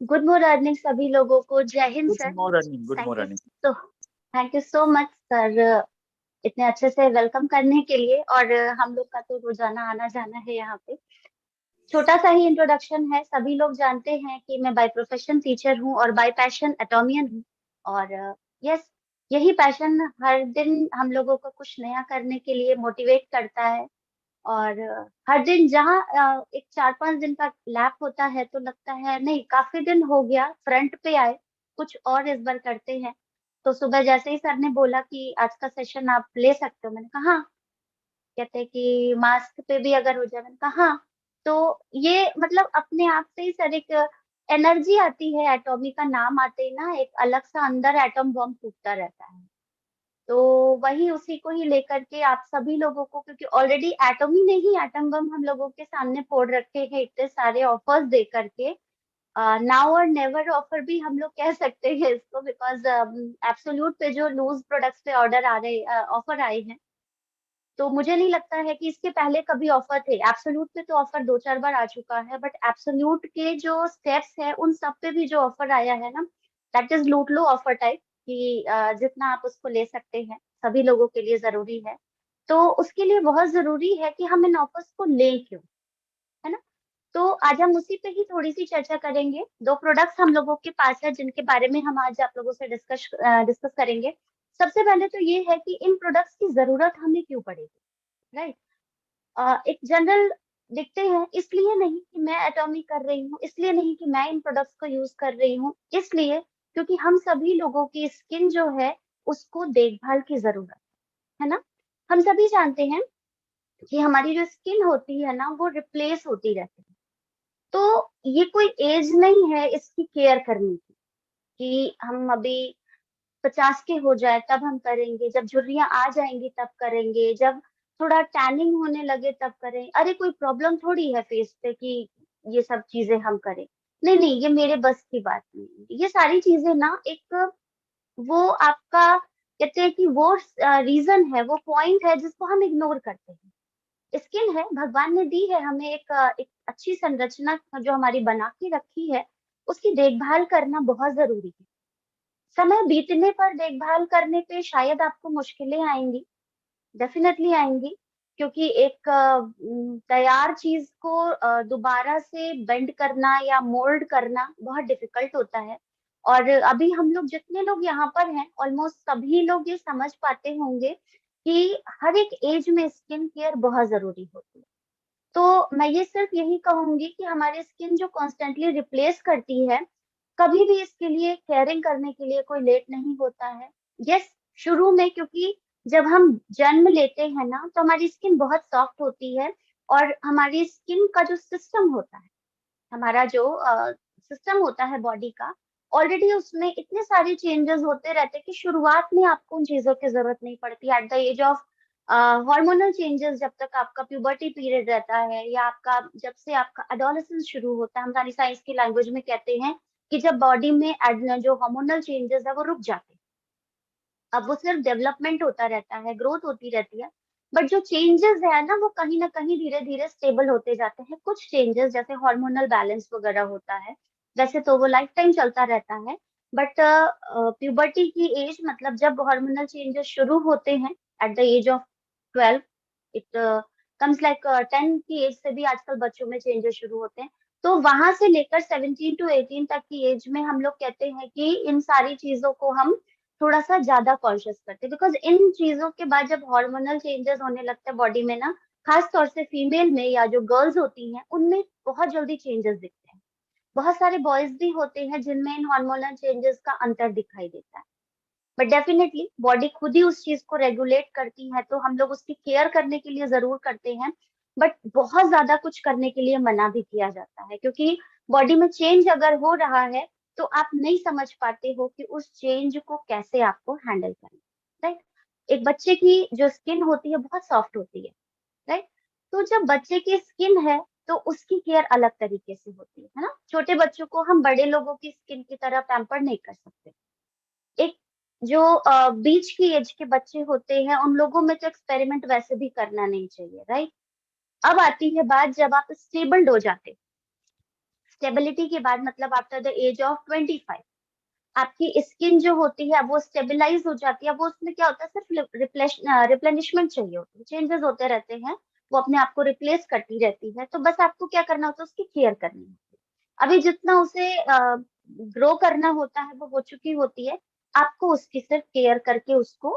Good morning सभी लोगों को। जय हिंद good sir. Morning. Good thank you morning. तो thank you so much sir, इतने अच्छे से वेलकम करने के लिए। और हम लोग का तो रोजाना आना जाना है यहाँ पे। छोटा सा ही इंट्रोडक्शन है। सभी लोग जानते हैं कि मैं बाय प्रोफेशन टीचर हूँ और बाय पैशन एटॉमियन हूँ। और यस, यही पैशन हर दिन हम लोगों को कुछ नया करने के लिए मोटिवेट करता है। और हर दिन जहाँ एक 4-5 दिन का लैप होता है तो लगता है नहीं, काफी दिन हो गया, फ्रंट पे आए, कुछ और इस बार करते हैं। तो सुबह जैसे ही सर ने बोला कि आज का सेशन आप ले सकते हो, मैंने कहा हाँ। कहते हैं कि मास्क पे भी अगर हो जाए, मैंने कहा हाँ। तो ये मतलब अपने आप से ही सर एक एनर्जी आती है। एटॉमी का नाम आते ही ना एक अलग सा अंदर एटम बॉम्ब फूटता रहता है। तो वही उसी को ही लेकर के आप सभी लोगों को, क्योंकि ऑलरेडी एटम ही नहीं, एटम बम हम लोगों के सामने फोड़ रखे हैं इतने सारे ऑफर्स दे करके। नाउ और नेवर ऑफर भी हम लोग कह सकते हैं इसको, बिकॉज एब्सोल्यूट पे जो लूज प्रोडक्ट्स पे ऑर्डर आ रहे, ऑफर आए हैं। तो मुझे नहीं लगता है कि इसके पहले कभी ऑफर थे। एब्सोल्यूट पे तो ऑफर 2-4 बार आ चुका है, बट एब्सोल्यूट के जो स्टेप्स है उन सब पे भी जो ऑफर आया है ना, दैट इज लूट लो ऑफर टाइप। कि जितना आप उसको ले सकते हैं सभी लोगों के लिए जरूरी है। तो उसके लिए बहुत जरूरी है कि हम इन ऑफर्स को लें क्यों, है ना। तो आज हम उसी पे ही थोड़ी सी चर्चा करेंगे। 2 प्रोडक्ट्स हम लोगों के पास है जिनके बारे में हम आज आप लोगों से डिस्कस करेंगे। सबसे पहले तो ये है कि इन प्रोडक्ट्स की जरूरत हमें क्यों पड़ेगी, राइट। एक जनरल दिखते हैं, इसलिए नहीं कि मैं एटॉमी कर रही हूँ, इसलिए नहीं कि मैं इन प्रोडक्ट्स को यूज कर रही हूँ, इसलिए क्योंकि हम सभी लोगों की स्किन जो है उसको देखभाल की जरूरत है ना। हम सभी जानते हैं कि हमारी जो स्किन होती है ना वो रिप्लेस होती रहती है। तो ये कोई एज नहीं है इसकी केयर करने की, कि हम अभी 50 के हो जाए तब हम करेंगे, जब झुर्रियां आ जाएंगी तब करेंगे, जब थोड़ा टैनिंग होने लगे तब करें। अरे कोई प्रॉब्लम थोड़ी है फेस पे कि ये सब चीजें हम करें। नहीं नहीं, ये मेरे बस की बात नहीं है। ये सारी चीजें ना एक, वो आपका कहते हैं कि वो रीजन है, वो पॉइंट है जिसको हम इग्नोर करते हैं। स्किन है, भगवान ने दी है हमें एक अच्छी संरचना जो हमारी बना के रखी है, उसकी देखभाल करना बहुत जरूरी है। समय बीतने पर देखभाल करने पे शायद आपको मुश्किलें आएंगी, डेफिनेटली आएंगी। क्योंकि एक तैयार चीज को दोबारा से बेंड करना या मोल्ड करना बहुत डिफिकल्ट होता है। और अभी हम लोग जितने लोग यहाँ पर हैं, ऑलमोस्ट सभी लोग ये समझ पाते होंगे कि हर एक एज में स्किन केयर बहुत जरूरी होती है। तो मैं ये सिर्फ यही कहूंगी कि हमारी स्किन जो कॉन्स्टेंटली रिप्लेस करती है, कभी भी इसके लिए केयरिंग करने के लिए कोई लेट नहीं होता है। यस, शुरू में, क्योंकि जब हम जन्म लेते हैं ना तो हमारी स्किन बहुत सॉफ्ट होती है। और हमारी स्किन का जो सिस्टम होता है, हमारा जो सिस्टम होता है बॉडी का, ऑलरेडी उसमें इतने सारे चेंजेस होते रहते हैं कि शुरुआत में आपको उन चीजों की जरूरत नहीं पड़ती। At the age of hormonal changes, जब तक आपका प्यूबर्टी पीरियड रहता है या आपका जब से आपका एडोलेसेंस शुरू होता है, हम सारी साइंस की लैंग्वेज में कहते हैं कि जब बॉडी में जो हार्मोनल चेंजेस है वो रुक जाते हैं। अब वो सिर्फ डेवलपमेंट होता रहता है, ग्रोथ होती रहती है। बट जो चेंजेस है ना वो कहीं ना कहीं धीरे धीरे स्टेबल होते जाते हैं। कुछ चेंजेस जैसे हार्मोनल बैलेंस वगैरह होता है, वैसे तो वो लाइफ टाइम चलता रहता है। बट प्यूबर्टी की एज, मतलब जब हार्मोनल चेंजेस शुरू होते हैं at the age of 12, it comes like 10 की एज से भी आजकल बच्चों में चेंजेस शुरू होते हैं। तो वहां से लेकर 17 to 18 तक की एज में हम लोग कहते हैं कि इन सारी चीजों को हम थोड़ा सा ज्यादा कॉन्शियस करते हैं। बिकॉज इन चीजों के बाद जब हार्मोनल चेंजेस होने लगते हैं बॉडी में ना, खास तौर से फीमेल में या जो गर्ल्स होती हैं उनमें बहुत जल्दी चेंजेस दिखते हैं। बहुत सारे बॉयज भी होते हैं जिनमें इन हार्मोनल चेंजेस का अंतर दिखाई देता है। बट डेफिनेटली बॉडी खुद ही उस चीज को रेगुलेट करती है, तो हम लोग उसकी केयर करने के लिए जरूर करते हैं। बट बहुत ज्यादा कुछ करने के लिए मना भी किया जाता है, क्योंकि बॉडी में चेंज अगर हो रहा है तो आप नहीं समझ पाते हो कि उस चेंज को कैसे आपको हैंडल करना, राइट। एक बच्चे की जो स्किन होती है बहुत सॉफ्ट होती है, राइट। तो जब बच्चे की स्किन है तो उसकी केयर अलग तरीके से होती है ना। छोटे बच्चों को हम बड़े लोगों की स्किन की तरह पैम्पर नहीं कर सकते। एक जो बीच की एज के बच्चे होते हैं उन लोगों में तो एक्सपेरिमेंट वैसे भी करना नहीं चाहिए, राइट। अब आती है बात जब आप स्टेबल्ड हो जाते, स्टेबिलिटी के बाद मतलब आफ्टर द एज ऑफ 25 आपकी स्किन जो होती है वो स्टेबलाइज हो जाती है। वो उसमें क्या होता है, सिर्फ रिप्लेनिशमेंट चाहिए होती है, चेंजेस होते रहते हैं, वो अपने आप को रिप्लेस करती रहती है। तो बस आपको क्या करना होता है, उसकी केयर करनी होती है। अभी जितना उसे ग्रो करना होता है वो हो चुकी होती है, आपको उसकी सिर्फ केयर करके उसको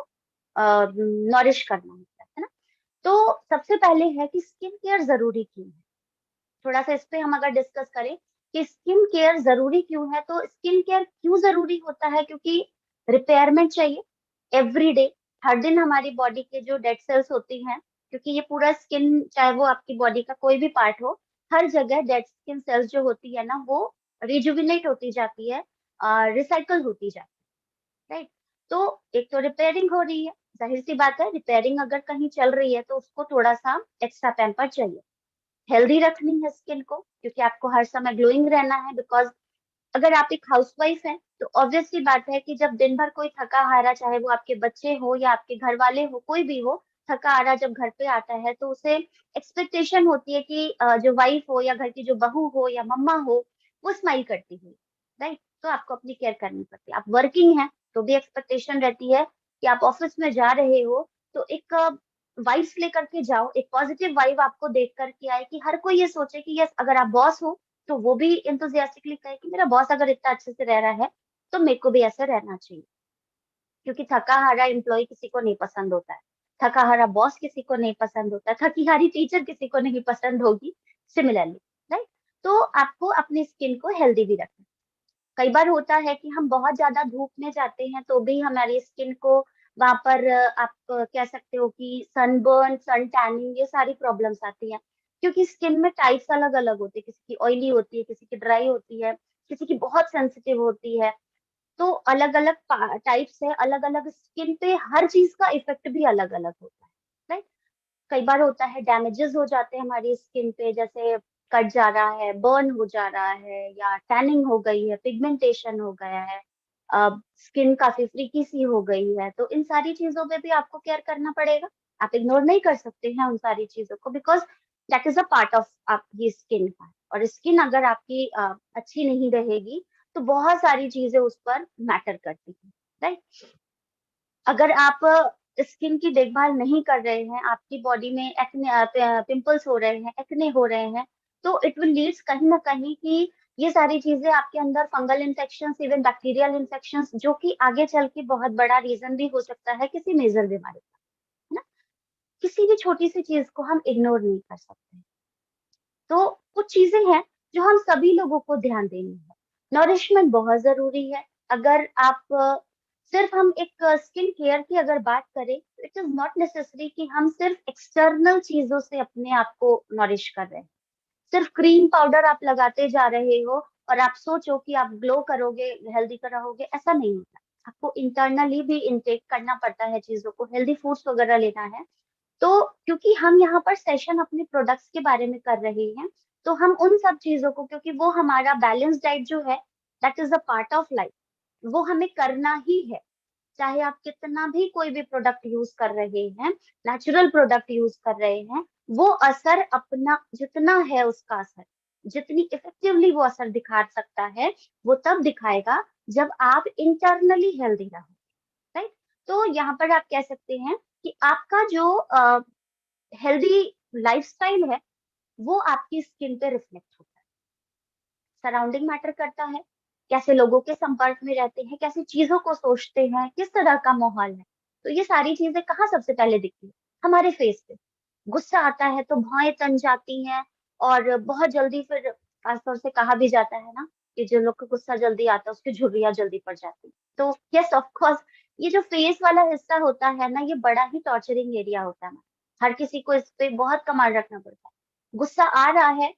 नॉरिश करना होता है ना। तो सबसे पहले है कि स्किन केयर जरूरी क्यों है, थोड़ा सा इस पे हम अगर डिस्कस करें कि स्किन केयर जरूरी क्यों है। तो स्किन केयर क्यों जरूरी होता है, क्योंकि रिपेयरमेंट चाहिए एवरी डे, हर दिन हमारी बॉडी के जो डेड सेल्स होती हैं, क्योंकि ये पूरा स्किन चाहे वो आपकी बॉडी का कोई भी पार्ट हो, हर जगह डेड स्किन सेल्स जो होती है ना वो रिजुविनेट होती जाती है, रिसाइकल होती जाती है, राइट। तो एक तो रिपेयरिंग हो रही है, जाहिर सी बात है रिपेयरिंग अगर कहीं चल रही है तो उसको थोड़ा सा एक्स्ट्रा पैम्पर चाहिए। हेल्दी रखनी है स्किन को, क्योंकि आपको हर समय ग्लोइंग रहना है। बिकॉज अगर आप एक हाउसवाइफ हैं तो ऑब्वियस सी बात है कि जब दिन भर कोई थका हारा, चाहे वो आपके बच्चे हो या आपके घर वाले हो, कोई भी हो, थका हारा जब घर पे आता है तो उसे एक्सपेक्टेशन होती है कि जो वाइफ हो या घर की जो बहू हो या मम्मा हो वो स्माइल करती हुई, राइट। तो आपको अपनी केयर करनी पड़ती है। आप वर्किंग हैं तो भी एक्सपेक्टेशन रहती है कि आप ऑफिस में जा रहे हो तो एक वाइब्स लेकर के जाओ, एक पॉजिटिव वाइब आपको देख करके आए, कि हर कोई ये सोचे कि यस अगर आप बॉस हो तो वो भी इंथुजियास्टिकली कहे कि मेरा बॉस अगर इतना अच्छे से रह रहा है तो मेरे को भी ऐसा रहना चाहिए। क्योंकि थका हारा एम्प्लॉय किसी को नहीं पसंद होता है, थका हारा बॉस किसी को नहीं पसंद होता है, थकी हारी टीचर किसी को नहीं पसंद होगी, सिमिलरली, राइट। तो आपको अपनी स्किन को हेल्दी भी रखना। कई बार होता है कि हम बहुत ज्यादा धूप में जाते हैं तो भी हमारी स्किन को वहां पर आप कह सकते हो कि सनबर्न, सन टैनिंग, ये सारी प्रॉब्लम्स आती हैं। क्योंकि स्किन में टाइप्स अलग अलग होती है, किसी की ऑयली होती है, किसी की ड्राई होती है, किसी की बहुत सेंसिटिव होती है। तो अलग अलग टाइप्स है, अलग अलग स्किन पे हर चीज का इफेक्ट भी अलग अलग होता है, राइट। कई बार होता है डैमेजेस हो जाते हैं हमारी स्किन पे, जैसे कट जा रहा है, बर्न हो जा रहा है, या टैनिंग हो गई है, पिगमेंटेशन हो गया है, स्किन काफी फ्रीकी सी हो गई है। तो इन सारी चीजों पे भी आपको केयर करना पड़ेगा। आप इग्नोर नहीं कर सकते हैं उन सारी चीजों को, because that is a part of आपकी स्किन का। और स्किन अगर आपकी अच्छी नहीं रहेगी तो बहुत सारी चीजें उस पर मैटर करती हैं, राइट। अगर आप स्किन की देखभाल नहीं कर रहे हैं, आपकी बॉडी में एक्ने, पिंपल्स हो रहे हैं, एक्ने हो रहे हैं, तो इट विल लीड्स कहीं ना कहीं कि ये सारी चीजें आपके अंदर fungal infection, even bacterial infection, जो कि आगे चल के बहुत बड़ा रीजन भी हो सकता है किसी मेजर बीमारी का, है ना। किसी भी छोटी सी चीज को हम इग्नोर नहीं कर सकते। तो कुछ चीजें हैं जो हम सभी लोगों को ध्यान देनी है। नॉरिशमेंट बहुत जरूरी है। अगर आप सिर्फ हम एक स्किन केयर की अगर बात करें तो इट इज नॉट नेसेसरी कि हम सिर्फ एक्सटर्नल चीजों से अपने आप को नॉरिश कर रहे हैं। सिर्फ क्रीम पाउडर आप लगाते जा रहे हो और आप सोचो कि आप ग्लो करोगे, हेल्दी रहोगे, ऐसा नहीं होता। आपको इंटरनली भी इनटेक करना पड़ता है चीजों को, हेल्दी फूड्स वगैरह लेना है। तो क्योंकि हम यहाँ पर सेशन अपने प्रोडक्ट्स के बारे में कर रहे हैं, तो हम उन सब चीजों को, क्योंकि वो हमारा बैलेंस डाइट जो है, that is a part of life, वो हमें करना ही है। चाहे आप कितना भी कोई भी प्रोडक्ट यूज कर रहे हैं, नेचुरल प्रोडक्ट यूज कर रहे हैं, वो असर अपना जितना है उसका असर, जितनी इफेक्टिवली वो असर दिखा सकता है, वो तब दिखाएगा जब आप इंटरनली हेल्दी रहो, राइट। तो यहाँ पर आप कह सकते हैं कि आपका जो हेल्दी लाइफस्टाइल है वो आपकी स्किन पे रिफ्लेक्ट होता है। सराउंडिंग मैटर करता है, कैसे लोगों के संपर्क में रहते हैं, कैसी चीजों को सोचते हैं, किस तरह का माहौल है। तो ये सारी चीजें कहाँ सबसे पहले दिखती है, हमारे फेस पे। गुस्सा आता है तो भौएं तन जाती हैं, और बहुत जल्दी फिर खासतौर से कहा भी जाता है ना कि जो लोग को गुस्सा जल्दी आता है उसकी झुर्रियां जल्दी पड़ जाती है। तो यस ऑफ कोर्स, ये जो फेस वाला हिस्सा होता है ना, ये बड़ा ही टॉर्चरिंग एरिया होता है। हर किसी को इस पे बहुत कमाल रखना पड़ता है। गुस्सा आ रहा है,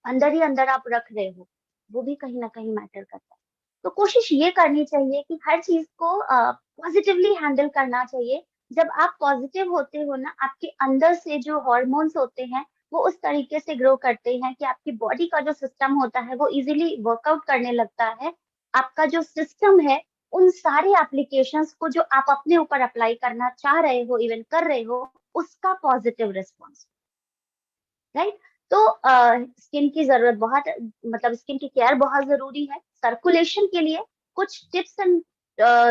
अंदर ही अंदर आप रख रहे हो, वो भी कहीं ना कहीं मैटर करता है। तो कोशिश ये करनी चाहिए कि हर चीज को पॉजिटिवली हैंडल करना चाहिए। जब आप पॉजिटिव होते हो ना, आपके अंदर से जो हॉर्मोन्स होते हैं वो उस तरीके से ग्रो करते हैं कि आपकी बॉडी का जो सिस्टम होता है वो इजीली वर्कआउट करने लगता है। आपका जो सिस्टम है, उन सारे एप्लीकेशंस को जो आप अपने ऊपर अप्लाई करना चाह रहे हो, इवन कर रहे हो, उसका पॉजिटिव रिस्पॉन्स, राइट। तो स्किन की जरूरत बहुत, मतलब स्किन की केयर बहुत जरूरी है। सर्कुलेशन के लिए कुछ टिप्स एंड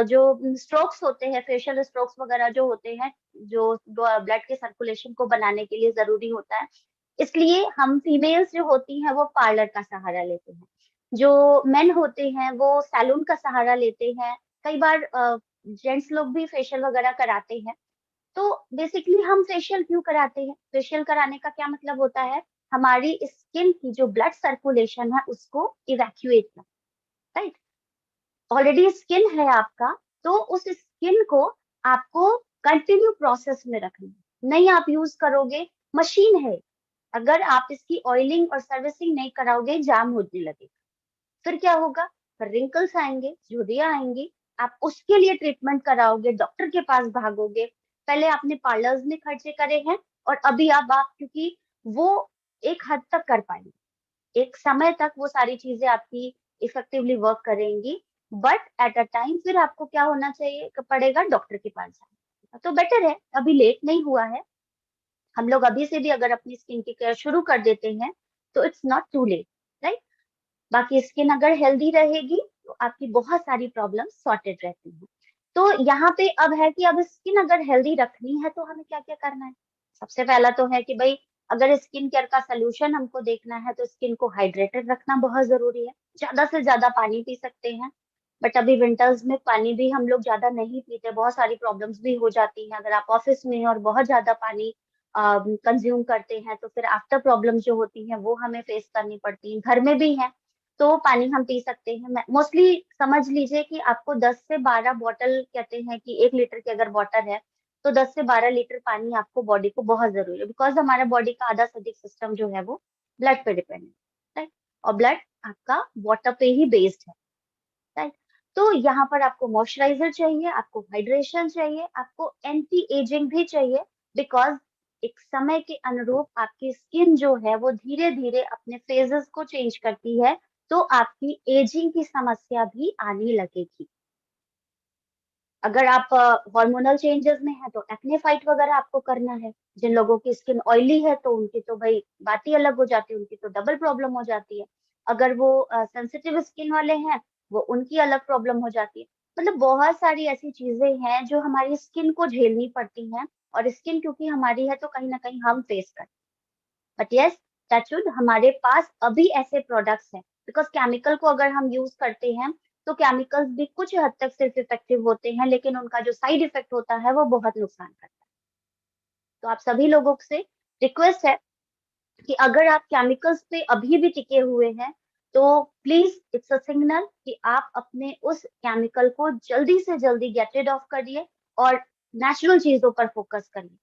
जो स्ट्रोक्स होते हैं, फेशियल स्ट्रोक्स वगैरह जो होते हैं, जो ब्लड के सर्कुलेशन को बनाने के लिए जरूरी होता है। इसलिए हम फीमेल्स जो होती हैं वो पार्लर का सहारा लेते हैं, जो मेन होते हैं वो सैलून का सहारा लेते हैं। कई बार जेंट्स लोग भी फेशियल वगैरह कराते हैं। तो बेसिकली हम फेशियल क्यों कराते हैं? फेशियल कराने का क्या मतलब होता है? हमारी स्किन की जो ब्लड सर्कुलेशन है उसको इवैक्यूएट करना, राइट। ऑलरेडी स्किन है आपका, तो उस स्किन को आपको कंटिन्यू प्रोसेस में रखना है। नहीं आप यूज करोगे, मशीन है, अगर आप इसकी ऑयलिंग और सर्विसिंग नहीं कराओगे जाम होने लगेगा। फिर क्या होगा? फिर रिंकल्स आएंगे, झुर्रियां आएंगी। आप उसके लिए ट्रीटमेंट कराओगे, डॉक्टर के पास भागोगे। पहले आपने पार्लर्स में खर्चे करे हैं, और अभी आप क्योंकि वो एक हद तक कर पाएंगे, एक समय तक वो सारी चीजें आपकी इफेक्टिवली वर्क करेंगी। बट एट अ टाइम फिर आपको क्या होना चाहिए, पड़ेगा डॉक्टर के पास जाना। तो बेटर है, अभी लेट नहीं हुआ है। हम लोग अभी से भी अगर अपनी स्किन की केयर शुरू कर देते हैं तो it's not too late, right. बाकी स्किन अगर हेल्दी रहेगी तो आपकी बहुत सारी प्रॉब्लम सॉर्टेड रहती हैं। तो यहाँ पे अब है कि अब स्किन अगर हेल्दी रखनी है तो हमें क्या क्या करना है। सबसे पहला तो है कि भाई, अगर स्किन केयर का सोल्यूशन हमको देखना है तो स्किन को हाइड्रेटेड रखना बहुत जरूरी है। ज्यादा से ज्यादा पानी पी सकते हैं, बट अभी विंटर्स में पानी भी हम लोग ज्यादा नहीं पीते, बहुत सारी प्रॉब्लम्स भी हो जाती हैं। अगर आप ऑफिस में हैं और बहुत ज्यादा पानी कंज्यूम करते हैं तो फिर आफ्टर प्रॉब्लम जो होती हैं वो हमें फेस करनी पड़ती हैं। घर में भी हैं तो पानी हम पी सकते हैं। मोस्टली समझ लीजिए कि आपको 10 से 12 बॉटल, कहते हैं कि 1 लीटर की अगर बॉटल है तो 10 से 12 लीटर पानी आपको बॉडी को बहुत जरूरी है, बिकॉज हमारा बॉडी का आधा से अधिक सिस्टम जो है वो ब्लड पे डिपेंड है, राइट। और ब्लड आपका वाटर पे ही बेस्ड है, राइट। तो यहाँ पर आपको मॉइस्चराइजर चाहिए, आपको हाइड्रेशन चाहिए, आपको एंटी एजिंग भी चाहिए, बिकॉज एक समय के अनुरूप आपकी स्किन जो है वो धीरे धीरे अपने फेजेस को चेंज करती है, तो आपकी एजिंग की समस्या भी आने लगेगी। अगर आप हार्मोनल चेंजेस में है तो एक्ने फाइट वगैरह आपको करना है। जिन लोगों की स्किन ऑयली है तो उनकी तो भाई बात ही अलग हो जाती है, उनकी तो डबल प्रॉब्लम हो जाती है। अगर वो सेंसिटिव स्किन वाले हैं, वो उनकी अलग प्रॉब्लम हो जाती है। मतलब बहुत सारी ऐसी चीजें हैं जो हमारी स्किन को झेलनी पड़ती हैं, और स्किन क्योंकि हमारी है तो कहीं ना कहीं हम फेस करते हैं। बट यस, टचवुड हमारे पास अभी ऐसे प्रोडक्ट्स हैं, बिकॉज केमिकल को अगर हम यूज करते हैं तो केमिकल्स भी कुछ हद तक सिर्फ इफेक्टिव होते हैं, लेकिन उनका जो साइड इफेक्ट होता है वो बहुत नुकसान करता है। तो आप सभी लोगों से रिक्वेस्ट है कि अगर आप केमिकल्स पे अभी भी टिके हुए हैं तो प्लीज इट्स अ सिग्नल कि आप अपने उस केमिकल को जल्दी से जल्दी गेट रिड ऑफ करिए और नेचुरल चीजों पर फोकस करिए।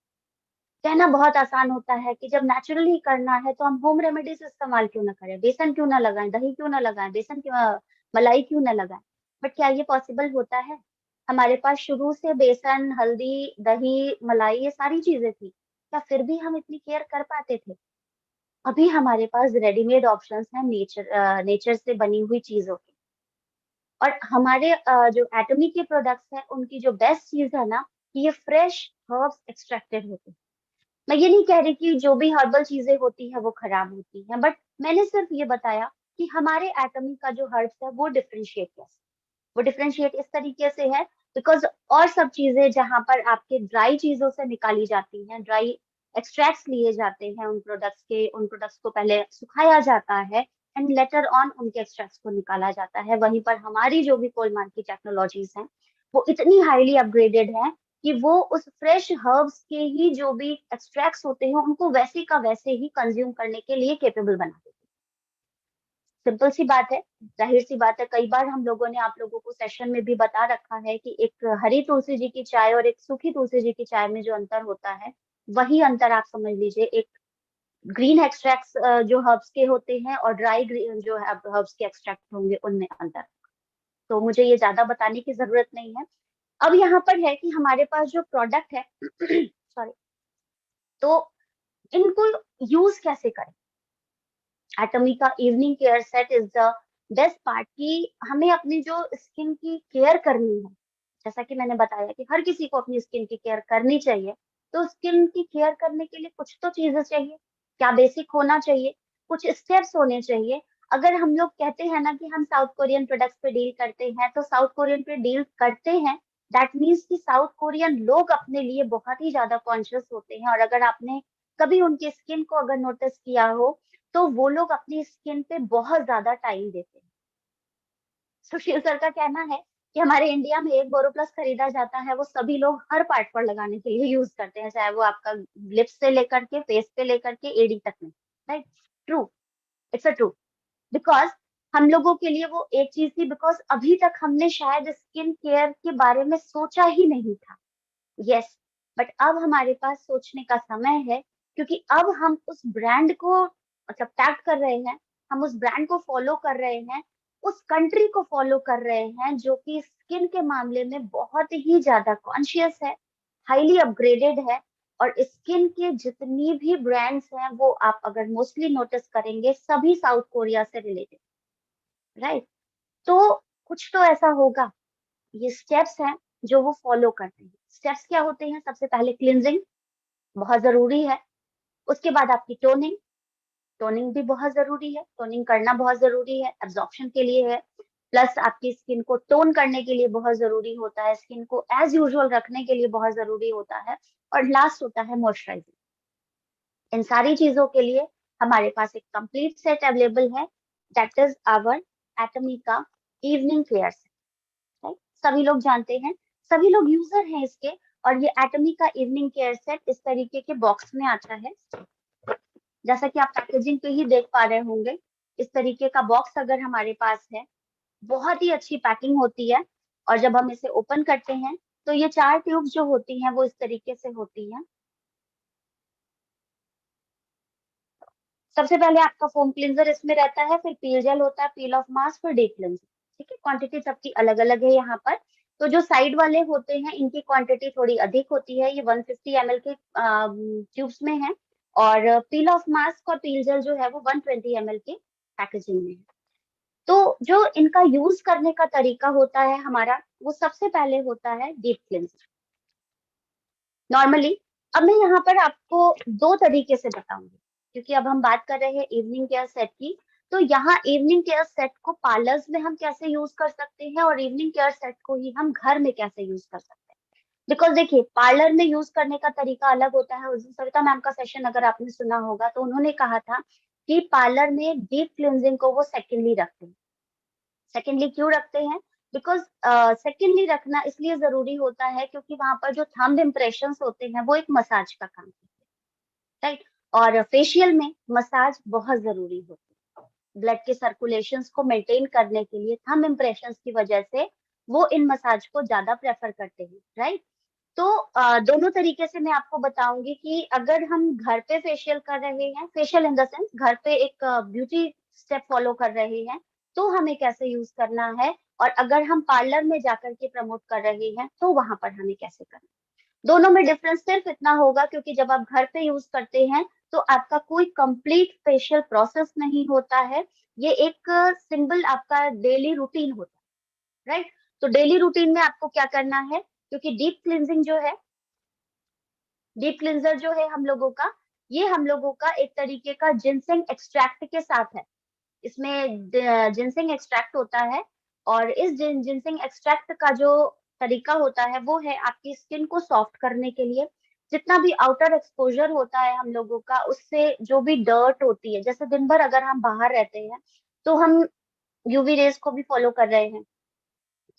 कहना बहुत आसान होता है कि जब नेचुरल ही करना है तो हम होम रेमेडीज इस्तेमाल क्यों ना करें, बेसन क्यों ना लगाएं, दही क्यों ना लगाएं, बेसन क्यों मलाई क्यों ना लगाएं। बट क्या ये पॉसिबल होता है? हमारे पास शुरू से बेसन, हल्दी, दही, मलाई ये सारी चीजें थी, क्या फिर भी हम इतनी केयर कर पाते थे? अभी हमारे पास रेडीमेड ऑप्शंस हैं नेचर से बनी हुई चीजों की। और हमारे जो एटमी के प्रोडक्ट्स हैं उनकी जो बेस्ट चीज है ना, कि ये फ्रेश हर्ब्स एक्सट्रैक्टेड होते हैं। मैं ये नहीं कह रही कि जो भी हर्बल चीजें होती है वो खराब होती हैं, बट मैंने सिर्फ ये बताया कि हमारे एटमी का जो हर्ब्स है वो डिफरेंशिएट कैसे, वो डिफरेंशिएट इस तरीके से है, बिकॉज और सब चीजें जहां पर आपके ड्राई चीजों से निकाली जाती हैं, ड्राई एक्सट्रैक्ट्स लिए जाते हैं उन प्रोडक्ट्स के, उन प्रोडक्ट्स को पहले सुखाया जाता है एंड लेटर ऑन उनके एक्सट्रैक्ट्स को निकाला जाता है। वहीं पर हमारी जो भी कोल मार्क की टेक्नोलॉजीज हैं वो इतनी हाईली अपग्रेडेड है कि वो उस फ्रेश हर्ब्स के ही जो भी एक्सट्रैक्ट्स होते हैं उनको वैसे का वैसे ही कंज्यूम करने के लिए केपेबल बना देते हैं। सिंपल सी बात है, जाहिर सी बात है। कई बार हम लोगों ने आप लोगों को सेशन में भी बता रखा है कि एक हरी तुलसी जी की चाय और एक सूखी तुलसी जी की चाय में जो अंतर होता है, वही अंतर आप समझ लीजिए एक ग्रीन एक्सट्रैक्ट्स जो हर्ब्स के होते हैं और ड्राई जो हर्ब्स के एक्सट्रैक्ट होंगे उनमें अंतर। तो मुझे ये ज्यादा बताने की जरूरत नहीं है। अब यहाँ पर है कि हमारे पास जो प्रोडक्ट है सॉरी, तो इनको यूज कैसे करें। एटमी का evening care set is the best part, कि हमें अपनी जो स्किन की केयर करनी है, जैसा कि मैंने बताया कि हर किसी को अपनी स्किन की केयर करनी चाहिए, तो स्किन की केयर करने के लिए कुछ तो चीजें चाहिए। क्या बेसिक होना चाहिए, कुछ स्टेप्स होने चाहिए। अगर हम लोग कहते हैं ना कि हम साउथ कोरियन प्रोडक्ट्स पे डील करते हैं, तो साउथ कोरियन पे डील करते हैं, दैट मीन्स कि साउथ कोरियन लोग अपने लिए बहुत ही ज्यादा कॉन्शियस होते हैं। और अगर आपने कभी उनकी स्किन को अगर नोटिस किया हो, तो वो लोग अपनी स्किन पे बहुत ज्यादा टाइम देते हैं। सुशील सर का कहना है कि हमारे इंडिया में एक बोरोप्लस खरीदा जाता है, वो सभी लोग हर पार्ट पर लगाने के लिए यूज करते हैं, चाहे वो आपका लिप्स से लेकर के फेस पे लेकर के एडी तक में। Right, true, it's a true. Because हम लोगों के लिए वो एक चीज थी, बिकॉज अभी तक हमने शायद स्किन केयर के बारे में सोचा ही नहीं था। यस, बट अब हमारे पास सोचने का समय है, क्योंकि अब हम उस ब्रांड को मतलब टैग कर रहे हैं, हम उस ब्रांड को फॉलो कर रहे हैं, उस कंट्री को फॉलो कर रहे हैं जो कि स्किन के मामले में बहुत ही ज्यादा कॉन्शियस है, हाईली अपग्रेडेड है। और स्किन के जितनी भी ब्रांड्स हैं, वो आप अगर मोस्टली नोटिस करेंगे, सभी साउथ कोरिया से रिलेटेड। राइट, तो कुछ तो ऐसा होगा। ये स्टेप्स हैं जो वो फॉलो करते हैं। स्टेप्स क्या होते हैं? सबसे पहले क्लिनजिंग बहुत जरूरी है। उसके बाद आपकी टोनिंग, टोनिंग भी बहुत जरूरी है, टोनिंग करना बहुत जरूरी है, एब्जॉर्प्शन के लिए है, प्लस आपकी स्किन को टोन करने के लिए बहुत जरूरी होता है, स्किन को एज यूजुअल रखने के लिए बहुत जरूरी होता है, और लास्ट होता है मॉइस्चराइजिंग। इन सारी चीजों के लिए हमारे पास एक कंप्लीट सेट अवेलेबल है, that is our Atmika evening care set. Right, सभी लोग जानते हैं, सभी लोग यूजर हैं इसके। और ये एटमिका इवनिंग केयर सेट इस तरीके के बॉक्स में आता है, जैसा कि आप पैकेजिंग पे ही देख पा रहे होंगे। इस तरीके का बॉक्स अगर हमारे पास है, बहुत ही अच्छी पैकिंग होती है। और जब हम इसे ओपन करते हैं, तो ये 4 ट्यूब्स जो होती हैं वो इस तरीके से होती हैं। सबसे पहले आपका फोम क्लींजर इसमें रहता है, फिर पील जेल होता है, पील ऑफ मास्क, फिर डीप क्लींजर। ठीक है, क्वांटिटी सबकी अलग अलग है यहाँ पर। तो जो साइड वाले होते हैं, इनकी क्वांटिटी थोड़ी अधिक होती है, ये 150 ml के ट्यूब्स में है। और पील ऑफ मास्क और पील जेल जो है वो 120 ml के पैकेजिंग में है। तो जो इनका यूज करने का तरीका होता है हमारा, वो सबसे पहले होता है डीप क्लींजर। नॉर्मली, अब मैं यहाँ पर आपको 2 तरीके से बताऊंगी, क्योंकि अब हम बात कर रहे हैं इवनिंग केयर सेट की। तो यहाँ इवनिंग केयर सेट को पार्लर्स में हम कैसे यूज कर सकते हैं, और इवनिंग केयर सेट को ही हम घर में कैसे यूज कर सकते हैं। बिकॉज देखिए, पार्लर में यूज करने का तरीका अलग होता है। उस दिन सविता मैम का सेशन अगर आपने सुना होगा, तो उन्होंने कहा था कि पार्लर में डीप क्लिनजिंग को वो सेकेंडली रखते हैं। सेकेंडली क्यों रखते हैं? बिकॉज सेकेंडली रखना इसलिए जरूरी होता है, क्योंकि वहां पर जो थंब इम्प्रेशन होते हैं वो एक मसाज का काम करते हैं। राइट, और फेशियल में मसाज बहुत जरूरी होती है, ब्लड के सर्कुलेशंस को मेंटेन करने के लिए थंब इम्प्रेशंस की वजह से वो इन मसाज को ज्यादा प्रेफर करते हैं। राइट, तो दोनों तरीके से मैं आपको बताऊंगी कि अगर हम घर पे फेशियल कर रहे हैं, फेशियल इन द सेंस घर पे एक ब्यूटी स्टेप फॉलो कर रहे हैं, तो हमें कैसे यूज करना है, और अगर हम पार्लर में जाकर के प्रमोट कर रहे हैं, तो वहां पर हमें कैसे करना है। दोनों में डिफरेंस सिर्फ इतना होगा, क्योंकि जब आप घर पे यूज करते हैं, तो आपका कोई कंप्लीट फेशियल प्रोसेस नहीं होता है, ये एक सिंपल आपका डेली रूटीन होता है। राइट, तो डेली रूटीन में आपको क्या करना है, क्योंकि डीप क्लिनजिंग जो है, डीप क्लिंजर जो है हम लोगों का, ये हम लोगों का एक तरीके का जिनसेंग एक्सट्रैक्ट के साथ है। इसमें जिनसेंग एक्सट्रैक्ट होता है, और इस जिनसेंग एक्सट्रैक्ट का जो तरीका होता है वो है आपकी स्किन को सॉफ्ट करने के लिए। जितना भी आउटर एक्सपोजर होता है हम लोगों का, उससे जो भी डर्ट होती है, जैसे दिन भर अगर हम बाहर रहते हैं, तो हम यूवी रेज को भी फॉलो कर रहे हैं।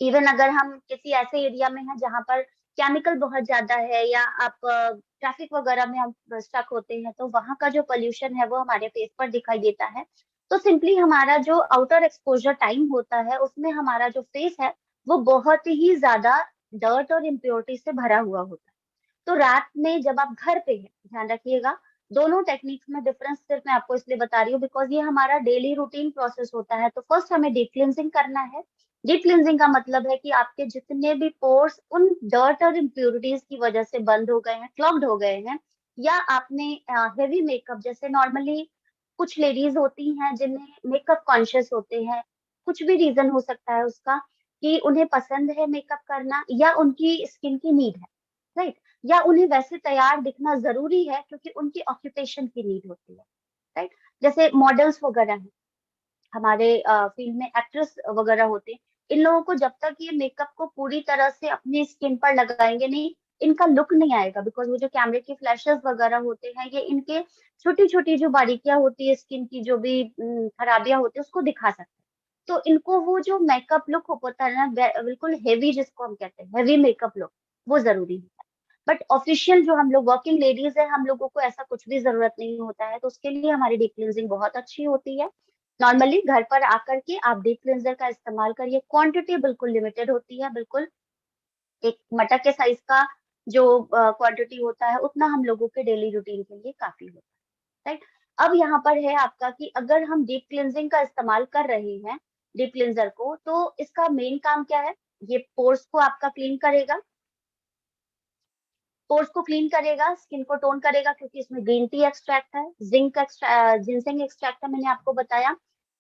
इवन अगर हम किसी ऐसे एरिया में हैं जहाँ पर केमिकल बहुत ज्यादा है, या आप ट्रैफिक वगैरह में हम स्टक होते हैं, तो वहां का जो पोल्यूशन है वो हमारे फेस पर दिखाई देता है। तो सिंपली हमारा जो आउटर एक्सपोजर टाइम होता है, उसमें हमारा जो फेस है वो बहुत ही ज्यादा डर्ट और इम्प्योरिटी से भरा हुआ होता है। तो रात में जब आप घर पे हैं, ध्यान रखिएगा, दोनों टेक्निक्स में डिफरेंस सिर्फ मैं आपको इसलिए बता रही हूँ बिकॉज ये हमारा डेली रूटीन प्रोसेस होता है। तो फर्स्ट हमें डीप क्लिनजिंग करना है। डीप क्लिनजिंग का मतलब है कि आपके जितने भी पोर्स उन डर्ट और इम्प्योरिटीज की वजह से बंद हो गए हैं, क्लॉग्ड हो गए हैं, या आपने हेवी मेकअप, जैसे नॉर्मली कुछ लेडीज होती हैं जिन्हें मेकअप कॉन्शियस होते हैं, कुछ भी रीजन हो सकता है उसका, कि उन्हें पसंद है मेकअप करना या उनकी स्किन की नीड है। राइट, या उन्हें वैसे तैयार दिखना जरूरी है क्योंकि उनकी ऑक्यूपेशन की नीड होती है, राइट। जैसे मॉडल्स वगैरह हैं, हमारे फील्ड में एक्ट्रेस वगैरह होते हैं, इन लोगों को जब तक ये मेकअप को पूरी तरह से अपनी स्किन पर लगाएंगे नहीं, इनका लुक नहीं आएगा। बिकॉज वो जो कैमरे के फ्लैशेस वगैरह होते हैं, ये इनके छोटी छोटी जो बारीकियां होती है स्किन की, जो भी खराबियां होती है, उसको दिखा सकते हैं। तो इनको वो जो मेकअप लुक होता है ना, बिल्कुल हेवी, जिसको हम कहते हैं हेवी मेकअप लुक, वो जरूरी है। बट ऑफिशियल जो हम लोग वर्किंग लेडीज है, हम लोगों को ऐसा कुछ भी जरूरत नहीं होता है, तो उसके लिए हमारी डीप क्लींजिंग बहुत अच्छी होती है। नॉर्मली घर पर आकर के आप डीप क्लींजर का इस्तेमाल करिए, क्वांटिटी बिल्कुल लिमिटेड होती है, बिल्कुल एक मटक के साइज का जो क्वांटिटी होता है, उतना हम लोगों के डेली रूटीन के लिए काफी होता है, राइट। अब यहाँ पर है आपका कि अगर हम डीप क्लींजिंग का इस्तेमाल कर रहे हैं, डीप क्लींजर को, तो इसका मेन काम क्या है? ये पोर्स को आपका क्लीन करेगा, पोर्स को क्लीन करेगा, स्किन को टोन करेगा, क्योंकि इसमें ग्रीन टी एक्सट्रैक्ट है, जिंसेंग एक्सट्रैक्ट है, मैंने आपको बताया।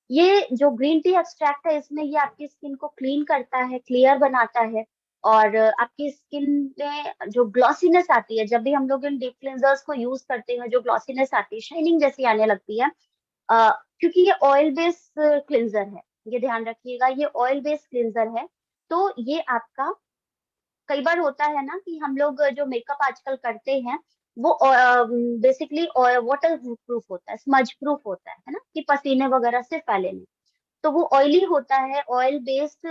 ये जो ग्रीन टी एक्सट्रैक्ट है, इसमें ये आपकी स्किन को क्लीन करता है, क्लियर बनाता है, और आपकी स्किन में जो ग्लॉसीनेस आती है, जब भी हम लोग इन डीप क्लींजर्स को यूज करते हैं, जो ग्लॉसीनेस आती है, शाइनिंग जैसी आने लगती है, क्योंकि ये ऑयल बेस्ड क्लींजर है, ये ध्यान रखिएगा, ये ऑयल बेस्ड क्लींजर है। तो ये आपका, कई बार होता है ना कि हम लोग जो मेकअप आजकल करते हैं, वो बेसिकली वाटर प्रूफ होता है, स्मज प्रूफ होता है ना, कि पसीने वगैरह से फैले नहीं। तो वो ऑयली होता है, ऑयल बेस्ड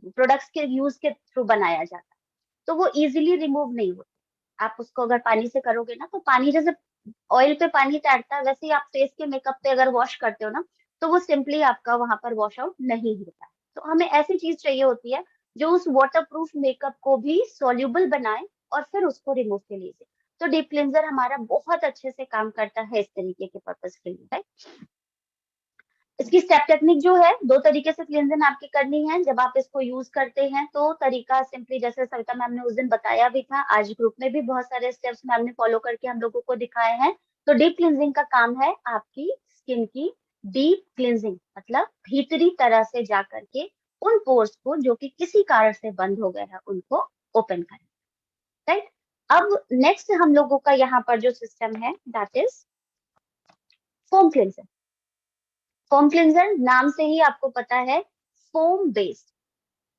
प्रोडक्ट्स के यूज के थ्रू बनाया जाता है, तो वो इजीली रिमूव नहीं होता। आप उसको अगर पानी से करोगे ना, तो पानी जैसे ऑयल पे पानी तैरता है, वैसे ही आप फेस के मेकअप पे अगर वॉश करते हो ना, तो वो सिंपली आपका वहां पर वॉश आउट नहीं होता है। तो हमें ऐसी चीज चाहिए होती है जो उस वाटर प्रूफ मेकअप को भी सॉल्यूबल बनाए और फिर उसको रिमूव के लिए दे। तो डीप क्लिनजर हमारा बहुत अच्छे से काम करता है इस तरीके के पर्पज के लिए, right? इसकी स्टेप टेक्निक जो है, दो तरीके से क्लींजिंग आपकी करनी है जब आप इसको यूज करते हैं। तो तरीका सिंपली, जैसे सविता मैम ने उस दिन बताया भी था, आज ग्रुप में भी बहुत सारे स्टेप्स मैम ने फॉलो करके हम लोगों को दिखाए हैं। तो डीप क्लींजिंग का काम है आपकी स्किन की डीप क्लींजिंग, मतलब भीतरी तरह से जा करके उन पोर्स को जो कि किसी कारण से बंद हो गए हैं, उनको ओपन करें, राइट। अब नेक्स्ट हम लोगों का यहाँ पर जो सिस्टम है, that is foam cleanser. Foam cleanser नाम से ही आपको पता है, फोम बेस्ड,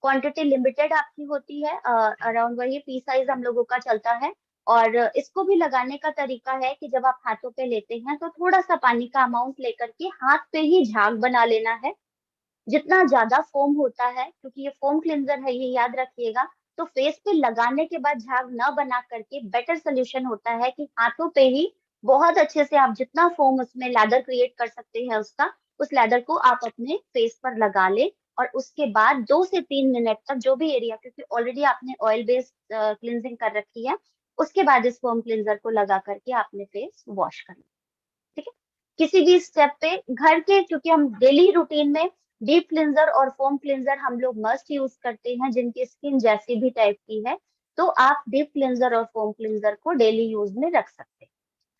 क्वांटिटी लिमिटेड आपकी होती है, अराउंड वही पी साइज हम लोगों का चलता है। और इसको भी लगाने का तरीका है कि जब आप हाथों पे लेते हैं, तो थोड़ा सा पानी का अमाउंट लेकर के हाथ पे ही झाग बना लेना है। जितना ज्यादा फोम होता है, क्योंकि ये फोम क्लींजर है, ये याद रखिएगा, तो फेस पे लगाने के बाद झाग न बना करके बेटर सोल्यूशन होता है कि हाथों पे ही बहुत अच्छे से आप जितना फोम उसमें लैदर क्रिएट कर सकते हैं उसका, उस लैदर को आप अपने फेस पर लगा ले। और उसके बाद 2 से 3 मिनट तक जो भी एरिया, क्योंकि ऑलरेडी आपने ऑयल बेस्ड क्लींजिंग कर रखी है, उसके बाद इस फोम क्लींजर को लगा करके आपने फेस वॉश करना, ठीक है। किसी भी स्टेप पे घर के, क्योंकि हम डेली रूटीन में डीप क्लिंजर और फोम क्लिंजर हम लोग मस्ट यूज करते हैं, जिनकी स्किन जैसी भी टाइप की है, तो आप डीप क्लिंजर और फोम क्लिंजर को डेली यूज में रख सकते हैं।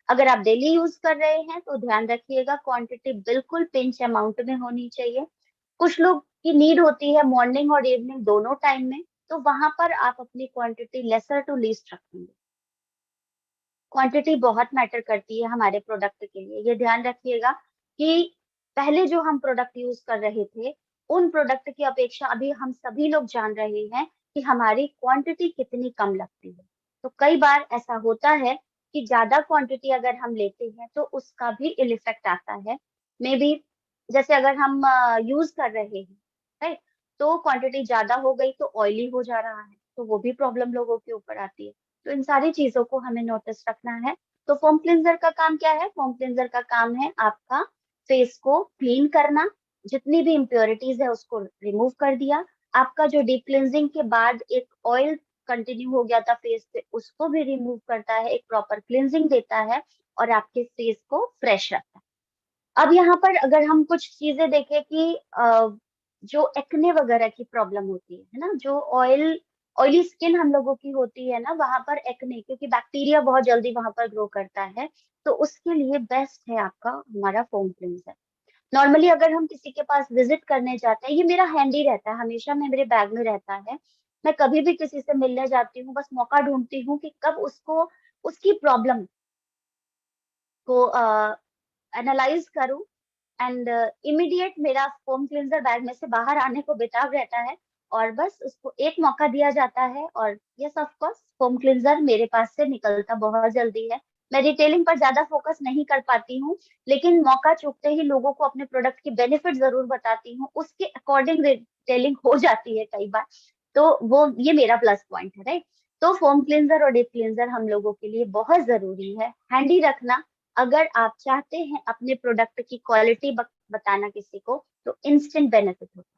अगर आप डेली यूज कर रहे हैं तो ध्यान रखिएगा, क्वांटिटी बिल्कुल पिंच अमाउंट में होनी चाहिए। कुछ लोग की नीड होती है मॉर्निंग और इवनिंग दोनों टाइम में, तो वहां पर आप अपनी क्वांटिटी लेसर टू लीस्ट रखेंगे। क्वांटिटी बहुत मैटर करती है हमारे प्रोडक्ट के लिए, ये ध्यान रखिएगा कि पहले जो हम प्रोडक्ट यूज कर रहे थे, उन प्रोडक्ट की अपेक्षा अभी हम सभी लोग जान रहे हैं कि हमारी क्वांटिटी कितनी कम लगती है। तो कई बार ऐसा होता है कि ज्यादा क्वांटिटी अगर हम लेते हैं तो उसका भी इल इफेक्ट आता है। मे बी जैसे अगर हम यूज कर रहे हैं, राइट, तो क्वांटिटी ज्यादा हो गई तो ऑयली हो जा रहा है, तो वो भी प्रॉब्लम लोगों के ऊपर आती है। तो इन सारी चीजों को हमें नोटिस रखना है। तो फोम क्लींजर का काम क्या है? फोम क्लींजर का काम है आपका फेस को क्लीन करना, जितनी भी इम्प्योरिटीज है उसको रिमूव कर दिया। आपका जो डीप क्लींजिंग के बाद एक ऑयल कंटिन्यू हो गया था फेस पे, उसको भी रिमूव करता है, एक प्रॉपर क्लींजिंग देता है, और आपके फेस को फ्रेश रखता है। अब यहाँ पर अगर हम कुछ चीजें देखें कि जो एक्ने वगैरह की प्रॉब्लम होती है ना, जो ऑयली स्किन हम लोगों की होती है ना, वहां पर एक्ने, क्योंकि बैक्टीरिया बहुत जल्दी वहां पर ग्रो करता है, तो उसके लिए बेस्ट है आपका हमारा फोम क्लींजर। नॉर्मली अगर हम किसी के पास विजिट करने जाते हैं, ये मेरा हैंडी रहता है, हमेशा में मेरे बैग में रहता है। मैं कभी भी किसी से मिलने जाती हूँ, बस मौका ढूंढती हूँ कि कब उसको उसकी प्रॉब्लम को एनालाइज करूं, एंड इमीडिएट मेरा फोम क्लींजर बैग में से बाहर आने को बेताब रहता है, और बस उसको एक मौका दिया जाता है, और yes of course foam cleanser मेरे पास से निकलता बहुत जल्दी है। मैं रिटेलिंग पर ज्यादा फोकस नहीं कर पाती हूँ, लेकिन मौका चूकते ही लोगों को अपने प्रोडक्ट की बेनिफिट जरूर बताती हूँ, उसके अकॉर्डिंग रिटेलिंग हो जाती है कई बार। तो वो ये मेरा प्लस पॉइंट है, राइट। तो फोम क्लींजर और डीप क्लींजर हम लोगों के लिए बहुत जरूरी है हैंडी रखना। अगर आप चाहते हैं अपने प्रोडक्ट की क्वालिटी बताना किसी को, तो इंस्टेंट बेनिफिट होता है।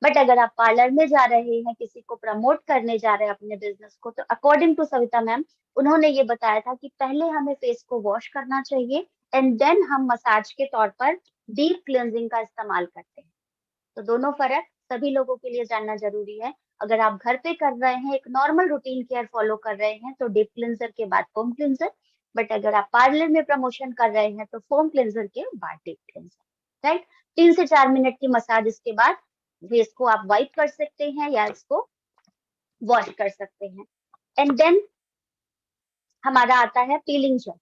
बट अगर आप पार्लर में जा रहे हैं, किसी को प्रमोट करने जा रहे हैं अपने बिजनेस को, तो अकॉर्डिंग टू सविता मैम, उन्होंने ये बताया था कि पहले हमें फेस को वॉश करना चाहिए, एंड देन हम मसाज के तौर पर डीप क्लेंजिंग का इस्तेमाल करते हैं। तो दोनों फर्क सभी लोगों के लिए जानना जरूरी है। अगर आप घर पे कर रहे हैं, एक नॉर्मल रूटीन केयर फॉलो कर रहे हैं, तो डीप क्लिंजर के बाद फोम क्लिंजर। बट अगर आप पार्लर में प्रमोशन कर रहे हैं, तो फोम क्लिंजर के बाद डीप क्लिंजर, राइट। 3 से 4 मिनट की मसाज इसके बाद फेस को आप वाइप कर सकते हैं या इसको वॉश कर सकते हैं। एंड देन हमारा आता है पीलिंग जेल।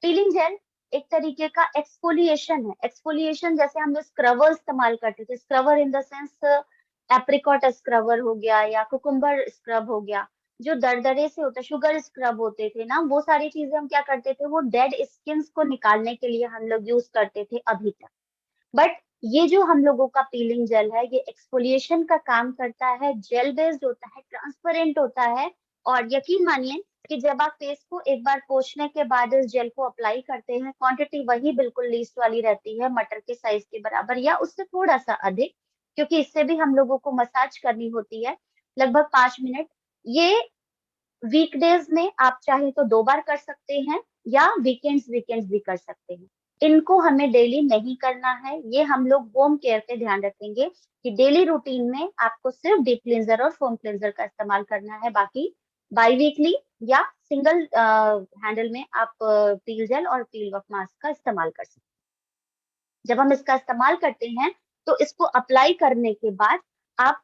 पीलिंग जेल एक तरीके का एक्सफोलिएशन है। एक्सफोलिएशन जैसे हम लोग स्क्रबर इस्तेमाल करते थे, scrubber in the sense apricot scrubber हो गया या कुकुम्बर स्क्रब हो गया, जो दरदरे से होता है, शुगर स्क्रब होते थे ना, वो सारी चीजें हम क्या करते थे, वो डेड स्किन को निकालने के लिए हम लोग यूज करते थे अभी तक। बट ये जो हम लोगों का पीलिंग जेल है, ये एक्सफोलिएशन का काम करता है, जेल बेस्ड होता है, ट्रांसपेरेंट होता है। और यकीन मानिए कि जब आप फेस को एक बार पोंछने के बाद इस जेल को अप्लाई करते हैं, क्वांटिटी वही बिल्कुल लीस्ट वाली रहती है, मटर के साइज के बराबर या उससे थोड़ा सा अधिक, क्योंकि इससे भी हम लोगों को मसाज करनी होती है लगभग 5 मिनट। ये वीकडेज में आप चाहे तो 2 बार कर सकते हैं, या वीकेंड्स वीकेंड्स भी कर सकते हैं। इनको हमें डेली नहीं करना है, ये हम लोग होम केयर पे ध्यान रखेंगे कि डेली रूटीन में आपको सिर्फ डीप क्लींजर और फोम क्लींजर का इस्तेमाल करना है, बाकी बाई वीकली या सिंगल हैंडल में आप पील जेल और पील ऑफ मास्क का इस्तेमाल कर सकते हैं। जब हम इसका इस्तेमाल करते हैं, तो इसको अप्लाई करने के बाद आप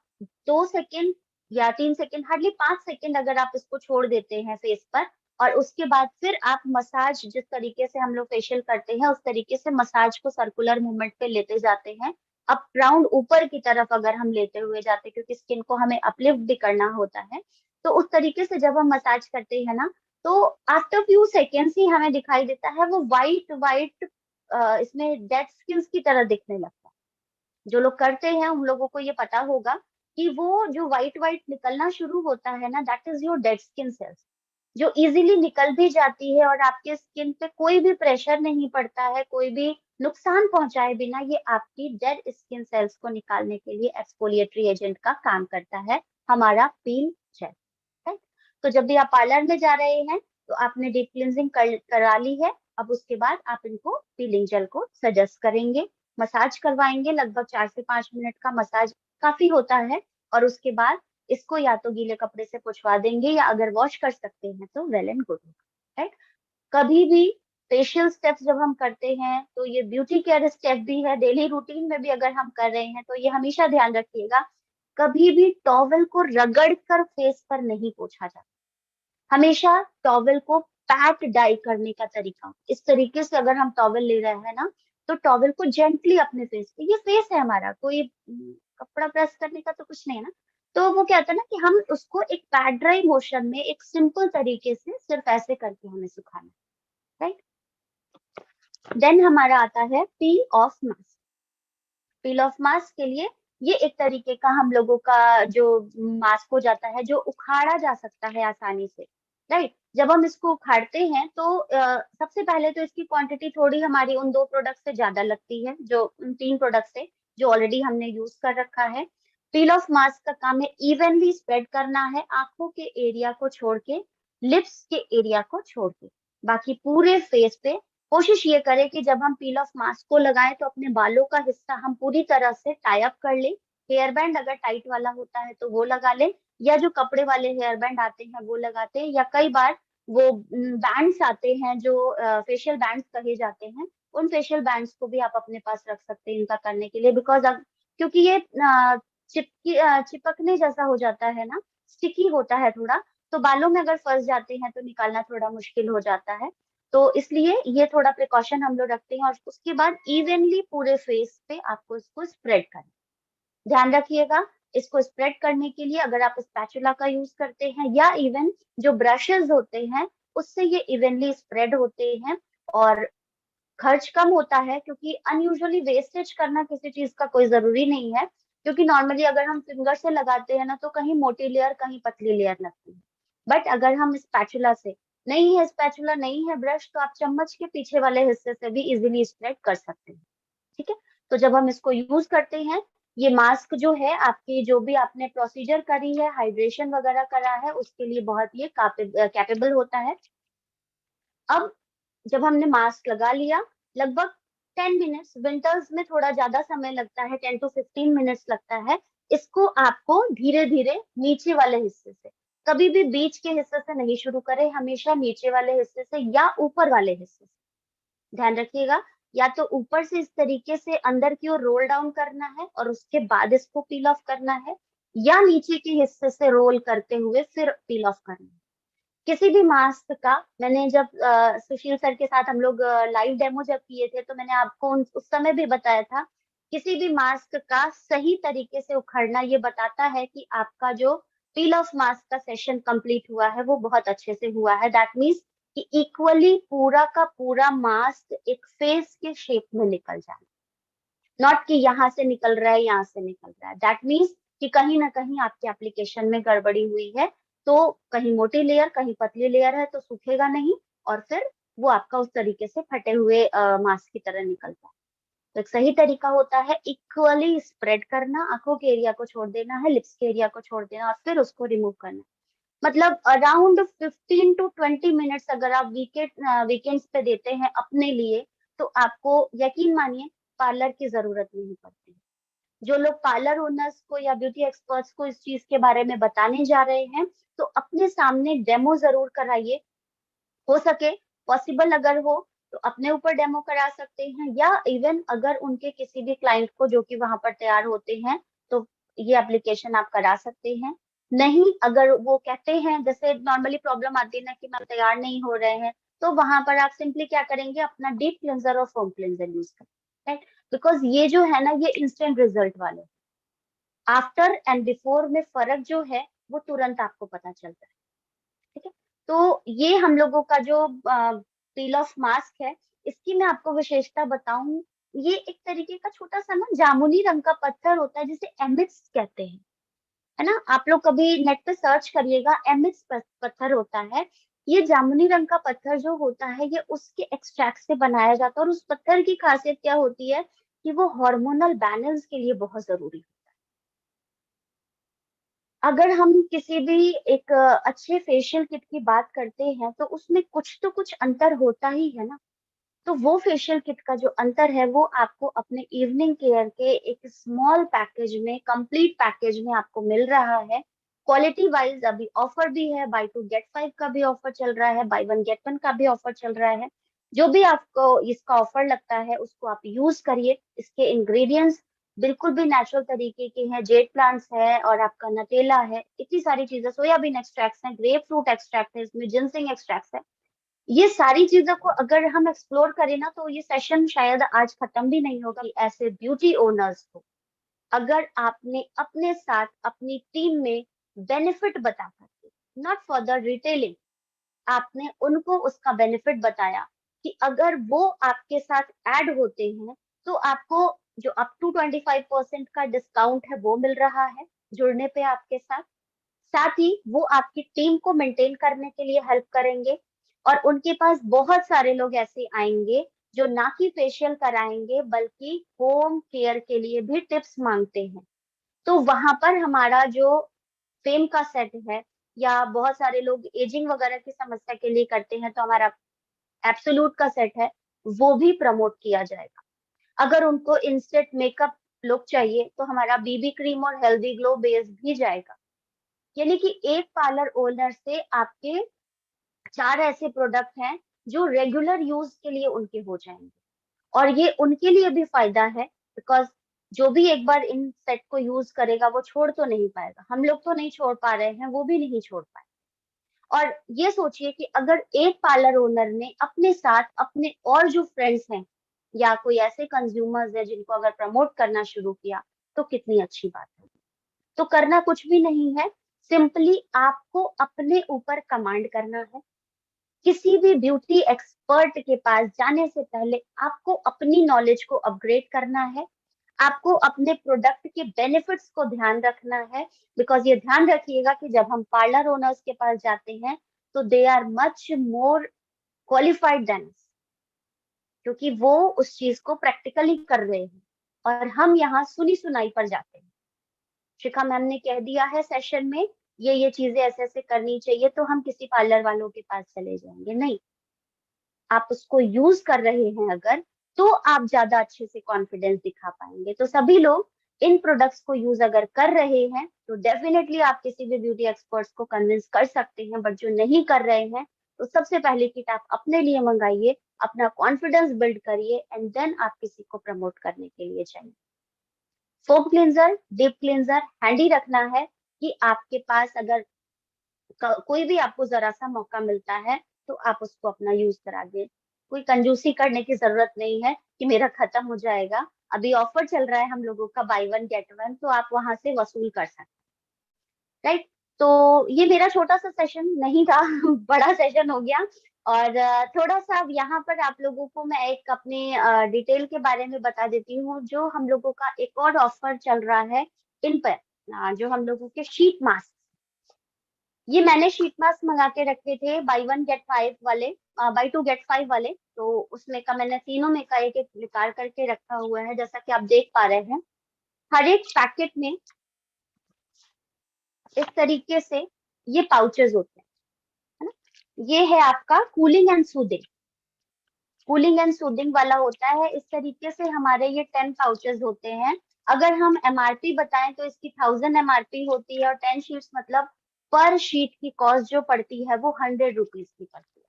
2 सेकेंड या 3 सेकेंड, हार्डली 5 सेकेंड अगर आप इसको छोड़ देते हैं फेस पर, और उसके बाद फिर आप मसाज जिस तरीके से हम लोग फेशियल करते हैं, उस तरीके से मसाज को सर्कुलर मूवमेंट पे लेते जाते हैं। अप राउंड ऊपर की तरफ अगर हम लेते हुए जाते हैं, क्योंकि स्किन को हमें अपलिफ्ट भी करना होता है, तो उस तरीके से जब हम मसाज करते हैं ना, तो आफ्टर फ्यू सेकेंड्स ही हमें दिखाई देता है वो वाइट वाइट, इसमें डेड स्किन की तरह दिखने लगता है। जो लोग करते हैं उन लोगों को ये पता होगा कि वो जो व्हाइट व्हाइट निकलना शुरू होता है ना, that is your dead skin cells, जो इजीली निकल भी जाती है, और आपके स्किन पे कोई भी प्रेशर नहीं पड़ता है, कोई भी नुकसान पहुंचाए बिना ये आपकी डेड स्किन सेल्स को निकालने के लिए एक्सफोलिएटरी एजेंट का काम करता है हमारा पील जेल, राइट। तो जब भी आप पार्लर में जा रहे हैं, तो आपने डीप क्लींजिंग करा ली है, अब उसके बाद आप इनको पीलिंग जेल को सजेस्ट करेंगे, मसाज करवाएंगे, लगभग 4 से 5 मिनट का मसाज काफी होता है, और उसके बाद इसको या तो गीले कपड़े से पुछवा देंगे, या अगर वॉश कर सकते हैं तो वेल एंड गुड, राइट। कभी भी फेशियल स्टेप्स जब हम करते हैं, तो ये ब्यूटी केयर स्टेप भी है, डेली रूटीन में भी अगर हम कर रहे हैं, तो ये हमेशा ध्यान रखिएगा, कभी भी टॉवल को रगड़ कर फेस पर नहीं पोछा जाता। हमेशा टॉवल को पैट डाई करने का तरीका, इस तरीके से अगर हम टॉवल ले रहे हैं ना, तो टॉवल को जेंटली अपने फेस पे, ये फेस है हमारा, कोई कपड़ा प्रेस करने का तो कुछ नहीं है ना, तो वो क्या होता है ना कि हम उसको एक पैट ड्राई मोशन में एक सिंपल तरीके से सिर्फ ऐसे करके हमें सुखाना, राइट। देन हमारा आता है पील of mask. Peel of mask के लिए ये एक तरीके का हम लोगों का जो मास्क हो जाता है, जो उखाड़ा जा सकता है आसानी से, राइट। जब हम इसको उखाड़ते हैं, तो सबसे पहले तो इसकी क्वांटिटी थोड़ी हमारी उन 2 प्रोडक्ट से ज्यादा लगती है, जो उन 3 प्रोडक्ट से जो ऑलरेडी हमने यूज कर रखा है। पील ऑफ मास्क का काम है इवनली स्प्रेड करना है, आंखों के एरिया को छोड़ के, लिप्स के एरिया को छोड़ के, बाकी पूरे फेस पे। कोशिश ये करें कि जब हम पील ऑफ मास्क को लगाएं, तो अपने बालों का हिस्सा हम पूरी तरह से टाई अप कर लें। हेयर बैंड अगर टाइट वाला होता है तो वो लगा लें, या जो कपड़े वाले हेयर बैंड आते हैं वो लगाते हैं, या कई बार वो बैंड्स आते हैं जो फेशियल बैंड्स कहे जाते हैं, उन फेशियल बैंड्स को भी आप अपने पास रख सकते हैं इनका करने के लिए, बिकॉज क्योंकि ये चिपकने जैसा हो जाता है ना, स्टिकी होता है थोड़ा, तो बालों में अगर फंस जाते हैं तो निकालना थोड़ा मुश्किल हो जाता है। तो इसलिए ये थोड़ा प्रिकॉशन हम लोग रखते हैं, और उसके बाद इवनली पूरे फेस पे आपको इसको स्प्रेड करना। ध्यान रखिएगा, इसको स्प्रेड करने के लिए अगर आप स्पैचुला का यूज करते हैं या इवन जो ब्रशेस होते हैं, उससे ये इवनली स्प्रेड होते हैं और खर्च कम होता है, क्योंकि अनयूजुअली वेस्टेज करना किसी चीज का कोई जरूरी नहीं है। क्योंकि नॉर्मली अगर हम फिंगर से लगाते हैं ना, तो कहीं मोटी लेयर कहीं पतली लेयर लगती है। बट अगर हम स्पैचुला से, नहीं है स्पैचुला, नहीं है ब्रश, तो आप चम्मच के पीछे वाले हिस्से से भी इजीली स्प्रेड कर सकते हैं। ठीक है। तो जब हम इसको यूज करते हैं, ये मास्क जो है आपकी, जो भी आपने प्रोसीजर करी है, हाइड्रेशन वगैरह करा है, उसके लिए बहुत ये कैपेबल होता है। अब जब हमने मास्क लगा लिया, लगभग 10 मिनट्स, विंटर्स में थोड़ा ज्यादा समय लगता है, 10 to 15 मिनट्स लगता है। इसको आपको धीरे धीरे नीचे वाले हिस्से से, कभी भी बीच के हिस्से से नहीं शुरू करें, हमेशा नीचे वाले हिस्से से या ऊपर वाले हिस्से से। ध्यान रखिएगा, या तो ऊपर से इस तरीके से अंदर की ओर रोल डाउन करना है और उसके बाद इसको पील ऑफ करना है, या नीचे के हिस्से से रोल करते हुए फिर पील ऑफ करना है। किसी भी मास्क का, मैंने जब सुशील सर के साथ हम लोग लाइव डेमो जब किए थे, तो मैंने आपको उस समय भी बताया था, किसी भी मास्क का सही तरीके से उखड़ना ये बताता है कि आपका जो पील ऑफ मास्क का सेशन कंप्लीट हुआ है वो बहुत अच्छे से हुआ है। दैट मीन्स कि इक्वली पूरा का पूरा मास्क एक फेस के शेप में निकल जाए, नॉट कि यहाँ से निकल रहा है, यहाँ से निकल रहा है। दैट मीन्स कि कहीं ना कहीं आपके एप्लीकेशन में गड़बड़ी हुई है, तो कहीं मोटी लेयर कहीं पतली लेयर है, तो सूखेगा नहीं, और फिर वो आपका उस तरीके से फटे हुए मास्क की तरह निकलता है। तो एक सही तरीका होता है इक्वली स्प्रेड करना, आंखों के एरिया को छोड़ देना है, लिप्स के एरिया को छोड़ देना, और फिर उसको रिमूव करना। मतलब अराउंड 15 to 20 मिनट्स अगर आप वीकेंड्स पे देते हैं अपने लिए, तो आपको यकीन मानिए पार्लर की जरूरत नहीं पड़ती। जो लोग पार्लर ओनर्स को या ब्यूटी एक्सपर्ट्स को इस चीज के बारे में बताने जा रहे हैं, तो अपने सामने डेमो जरूर कराइए। हो सके, पॉसिबल अगर हो, तो अपने ऊपर डेमो करा सकते हैं, या इवन अगर उनके किसी भी क्लाइंट को जो कि वहां पर तैयार होते हैं, तो ये एप्लीकेशन आप करा सकते हैं। नहीं, अगर वो कहते हैं, जैसे नॉर्मली प्रॉब्लम आती है ना कि मैम तैयार नहीं हो रहे हैं, तो वहां पर आप सिंपली क्या करेंगे, अपना डीप क्लेंजर और फोम क्लेंजर यूज करें, राइट। बिकॉज ये जो है ना, ये इंस्टेंट रिजल्ट वाले, आफ्टर एंड बिफोर में फर्क जो है वो तुरंत आपको पता चलता है। ठीक है। तो ये हम लोगों का जो पील ऑफ मास्क है, इसकी मैं आपको विशेषता बताऊं, ये एक तरीके का छोटा सा ना जामुनी रंग का पत्थर होता है, जिसे एमिक्स कहते हैं, है ना। आप लोग कभी नेट पे सर्च करिएगा, एमिक्स पत्थर होता है। ये जामुनी रंग का पत्थर जो होता है, ये उसके एक्सट्रैक्ट से बनाया जाता है, और उस पत्थर की खासियत क्या होती है कि वो हार्मोनल बैलेंस के लिए बहुत जरूरी है। अगर हम किसी भी एक अच्छे फेशियल किट की बात करते हैं, तो उसमें कुछ तो कुछ अंतर होता ही है ना। तो वो फेशियल किट का जो अंतर है, वो आपको अपने इवनिंग केयर के एक स्मॉल पैकेज में, कंप्लीट पैकेज में आपको मिल रहा है। क्वालिटी वाइज अभी ऑफर भी है, बाय 2 get 5 का भी ऑफर चल रहा है, बाय 1 get 1 का भी ऑफर चल रहा है। जो भी आपको इसका ऑफर लगता है, उसको आप यूज करिए। इसके इंग्रेडिएंट्स बिल्कुल भी नेचुरल तरीके के हैं, जेड प्लांट्स है और आपका नटेला है, इतनी सारी चीजें, सोयाबीन एक्सट्रैक्ट्स हैं, ग्रेप फ्रूट एक्सट्रैक्ट है, इसमें जिनसिंग एक्सट्रैक्ट्स है। ये सारी चीजों को अगर हम एक्सप्लोर करें ना, तो ये सेशन शायद आज खत्म भी नहीं होगा। ऐसे ब्यूटी ओनर्स को अगर आपने अपने साथ अपनी टीम में बेनिफिट बता करके, नॉट फॉर द रिटेलिंग, आपने उनको उसका बेनिफिट बताया कि अगर वो आपके साथ ऐड होते हैं, तो आपको जो अप टू 25% का डिस्काउंट है वो मिल रहा है जुड़ने पे आपके साथ। साथ ही वो आपकी टीम को मेंटेन करने के लिए हेल्प करेंगे, और उनके पास बहुत सारे लोग ऐसे आएंगे जो ना कि फेशियल कराएंगे, बल्कि होम केयर के लिए भी टिप्स मांगते हैं। तो वहां पर हमारा जो फेम का सेट है, या बहुत सारे लोग एजिंग वगैरह की समस्या के लिए करते हैं, तो हमारा एब्सोल्यूट का सेट है, वो भी प्रमोट किया जाएगा। अगर उनको इंस्टेंट मेकअप लुक चाहिए, तो हमारा बीबी क्रीम और हेल्दी ग्लो बेस भी जाएगा। यानी कि एक पार्लर ओनर से आपके 4 ऐसे प्रोडक्ट हैं जो रेगुलर यूज के लिए उनके हो जाएंगे। और ये उनके लिए भी फायदा है, बिकॉज जो भी एक बार इन सेट को यूज करेगा वो छोड़ तो नहीं पाएगा। हम लोग तो नहीं छोड़ पा रहे हैं, वो भी नहीं छोड़ पाए। और ये सोचिए कि अगर एक पार्लर ओनर ने अपने साथ अपने और जो फ्रेंड्स हैं या कोई ऐसे कंज्यूमर्स है जिनको अगर प्रमोट करना शुरू किया, तो कितनी अच्छी बात है। तो करना कुछ भी नहीं है, सिंपली आपको अपने ऊपर कमांड करना है। किसी भी ब्यूटी एक्सपर्ट के पास जाने से पहले आपको अपनी नॉलेज को अपग्रेड करना है। आपको अपने प्रोडक्ट के बेनिफिट्स को ध्यान रखना है। बिकॉज ये ध्यान रखिएगा कि जब हम पार्लर ओनर्स के पास जाते हैं तो they are much more qualified than, क्योंकि वो उस चीज को प्रैक्टिकली कर रहे हैं और हम यहाँ सुनी सुनाई पर जाते हैं। शिखा मैम ने कह दिया है सेशन में ये चीजें ऐसे ऐसे करनी चाहिए, तो हम किसी पार्लर वालों के पास चले जाएंगे? नहीं, आप उसको यूज कर रहे हैं अगर, तो आप ज्यादा अच्छे से कॉन्फिडेंस दिखा पाएंगे। तो सभी लोग इन प्रोडक्ट्स को यूज अगर कर रहे हैं तो डेफिनेटली आप किसी भी ब्यूटी एक्सपर्ट्स को कन्विंस कर सकते हैं। बट जो नहीं कर रहे हैं, तो सबसे पहले किट आप अपने लिए मंगाइए, अपना कॉन्फिडेंस बिल्ड करिए एंड देन आप किसी को प्रमोट करने के लिए जाइए। Foam cleanser, deep cleanser handy रखना है कि आपके पास अगर कोई भी आपको जरा सा मौका मिलता है तो आप उसको अपना यूज करा दे। कोई कंजूसी करने की जरूरत नहीं है कि मेरा खत्म हो जाएगा। अभी ऑफर चल रहा है हम लोगों का बाय वन गेट वन, तो आप वहां से वसूल कर सकते हैं, राइट। तो ये मेरा छोटा सा सेशन नहीं था बड़ा सेशन हो गया। और थोड़ा सा अब यहाँ पर आप लोगों को मैं एक अपने डिटेल के बारे में बता देती हूँ। जो हम लोगों का एक और ऑफर चल रहा है इन पर, जो हम लोगों के शीट मास्क, ये मैंने शीट मास्क मंगा के रखे थे बाय वन गेट फाइव वाले, बाय टू गेट फाइव वाले। तो उसमें का मैंने तीनों में का एक एक निकाल करके रखा हुआ है, जैसा कि आप देख पा रहे हैं। हर एक पैकेट में इस तरीके से ये पाउचेस होते हैं, है ना। ये है आपका cooling and soothing, cooling and soothing वाला होता है। इस तरीके से हमारे ये 10 पाउचेस होते हैं। अगर हम एमआरपी बताएं तो इसकी 1000 एमआरपी होती है, और 10 शीट्स मतलब पर शीट की कॉस्ट जो पड़ती है वो 100 रुपीज की पड़ती है,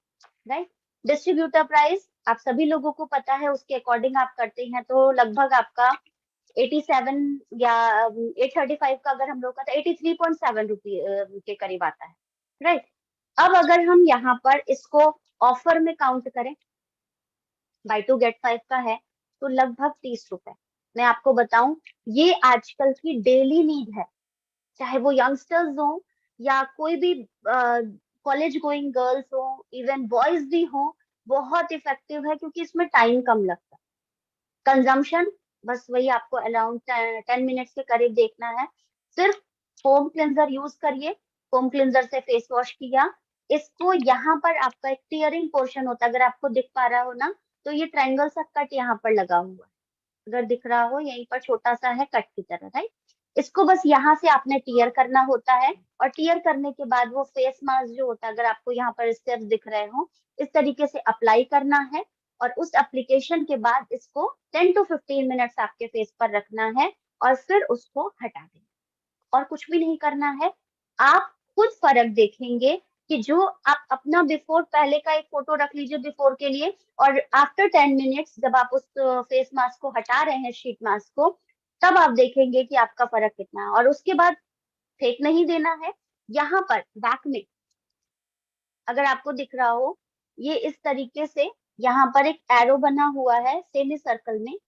राइट। डिस्ट्रीब्यूटर प्राइस आप सभी लोगों को पता है, उसके अकॉर्डिंग आप करते हैं तो लगभग आपका 87 या 835 का, अगर हम लोग का तो 83.7 रुपी के करीब आता है, राइट। अब अगर हम यहाँ पर इसको ऑफर में काउंट करें, बाय टू गेट फाइव का है, तो लगभग 30 रुपए। मैं आपको बताऊं, ये आजकल की डेली नीड है, चाहे वो यंगस्टर्स हो या कोई भी कॉलेज गोइंग गर्ल्स हो, इवन बॉयज भी हो। बहुत इफेक्टिव है क्योंकि इसमें टाइम कम लगता है। कंजम्पशन बस वही आपको अराउंड 10 मिनट्स के करीब देखना है। सिर्फ फोम क्लेंजर यूज करिए, फोम क्लेंजर से फेस वॉश किया। इसको यहाँ पर आपका एक टीयरिंग पोर्शन होता है, अगर आपको दिख पा रहा हो ना, तो ये ट्रायंगल सा कट यहाँ पर लगा हुआ है, अगर दिख रहा हो यहीं पर छोटा सा है कट की तरह, राइट। इसको बस यहाँ से आपने टीयर करना होता है, और टीयर करने के बाद वो फेस मास्क जो होता है, अगर आपको यहाँ पर स्टेप्स दिख रहे हो, इस तरीके से अप्लाई करना है। और उस एप्लीकेशन के बाद इसको 10 to 15 मिनट्स आपके फेस पर रखना है और फिर उसको हटा देना, और कुछ भी नहीं करना है। आप खुद फर्क देखेंगे कि जो आप अपना बिफोर, पहले का एक फोटो रख लीजिए बिफोर के लिए, और आफ्टर 10 मिनट्स जब आप उस फेस मास्क को हटा रहे हैं, शीट मास्क को, तब आप देखेंगे कि आपका फर्क कितना है। और उसके बाद फेंक नहीं देना है। यहाँ पर बैक में अगर आपको दिख रहा हो, ये इस तरीके से यहाँ पर एक एरो बना हुआ है सेमी सर्कल में,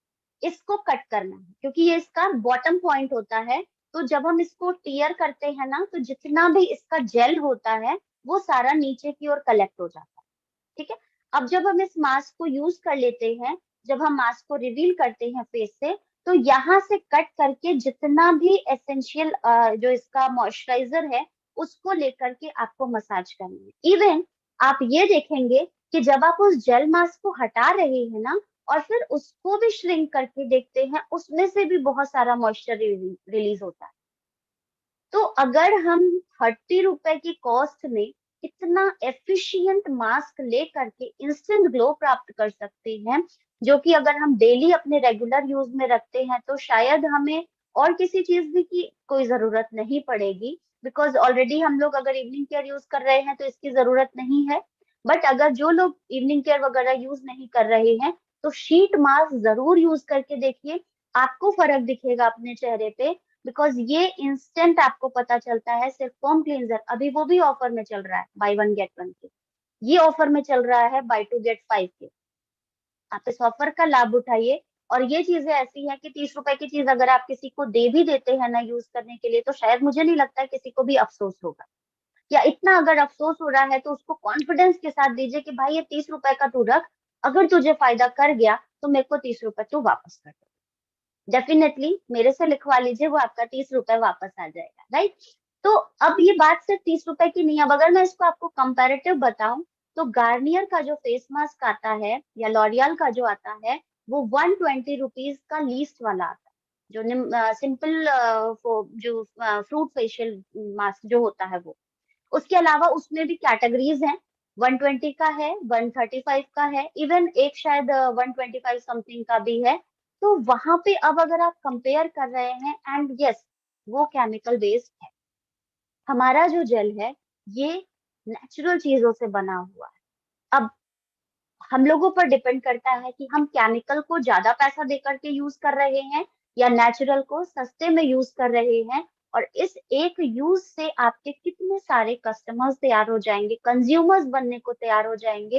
इसको कट करना है क्योंकि ये इसका बॉटम पॉइंट होता है। तो जब हम इसको टीयर करते हैं ना, तो जितना भी इसका जेल होता है वो सारा नीचे की ओर कलेक्ट हो जाता है, ठीक है। अब जब हम इस मास्क को यूज कर लेते हैं, जब हम मास्क को रिवील करते हैं फेस से, तो यहाँ से कट करके जितना भी एसेंशियल जो इसका मॉइस्चराइजर है उसको लेकर के आपको मसाज करनी है। इवन आप ये देखेंगे कि जब आप उस जेल मास्क को हटा रहे हैं ना, और फिर उसको भी श्रिंक करके देखते हैं, उसमें से भी बहुत सारा मॉइस्चर रिलीज होता है। तो अगर हम 30 रुपए की कॉस्ट में इतना एफिशिएंट मास्क ले करके इंस्टेंट ग्लो प्राप्त कर सकते हैं, जो कि अगर हम डेली अपने रेगुलर यूज में रखते हैं तो शायद हमें और किसी चीज भी की कोई जरूरत नहीं पड़ेगी। बिकॉज ऑलरेडी हम लोग अगर इवनिंग केयर यूज कर रहे हैं तो इसकी जरूरत नहीं है। बट अगर जो लोग इवनिंग केयर वगैरह यूज नहीं कर रहे हैं, तो शीट मास्क जरूर यूज करके देखिए। आपको फर्क दिखेगा अपने चेहरे पे, बिकॉज ये इंस्टेंट आपको पता चलता है सिर्फ फोम क्लींजर, अभी वो भी ऑफर में चल रहा है, बाय वन गेट वन के। ये ऑफर में चल रहा है बाय टू गेट फाइव के। आप इस ऑफर का लाभ उठाइए। और ये चीजें ऐसी हैं कि 30 रुपए की चीज अगर आप किसी को दे भी देते हैं ना यूज करने के लिए, तो शायद मुझे नहीं लगता है किसी को भी अफसोस होगा। या इतना अगर अफसोस हो रहा है तो उसको कॉन्फिडेंस के साथ दीजिए कि भाई ये 30 रुपए का तू रख, अगर तुझे फायदा कर गया तो मेरे को 30 रुपए तू वापस कर दे। डेफिनेटली मेरे से लिखवा लीजिए, वो आपका 30 रुपए वापस आ जाएगा, राइट। तो अब ये बात सिर्फ 30 रुपए की नहीं है। अब अगर मैं इसको आपको कंपैरेटिव बताऊं, तो गार्नियर का जो फेस मास्क आता है या लॉरियल का जो आता है, वो 120 रुपीज का लीस्ट वाला आता है। जो सिंपल जो फ्रूट फेशियल मास्क जो होता है वो। उसके अलावा उसमें भी कैटेगरीज हैं, 120 का है, 135 का है, इवन एक शायद 125 समथिंग का भी है। तो वहां पे अब अगर आप कंपेयर कर रहे हैं, एंड यस, वो केमिकल बेस्ड है। हमारा जो जेल है ये नेचुरल चीजों से बना हुआ है। अब हम लोगों पर डिपेंड करता है कि हम केमिकल को ज्यादा पैसा देकर के यूज कर रहे हैं या नेचुरल को सस्ते में यूज कर रहे हैं। और इस एक यूज से आपके कितने सारे कस्टमर्स तैयार हो जाएंगे, कंज्यूमर्स बनने को तैयार हो जाएंगे।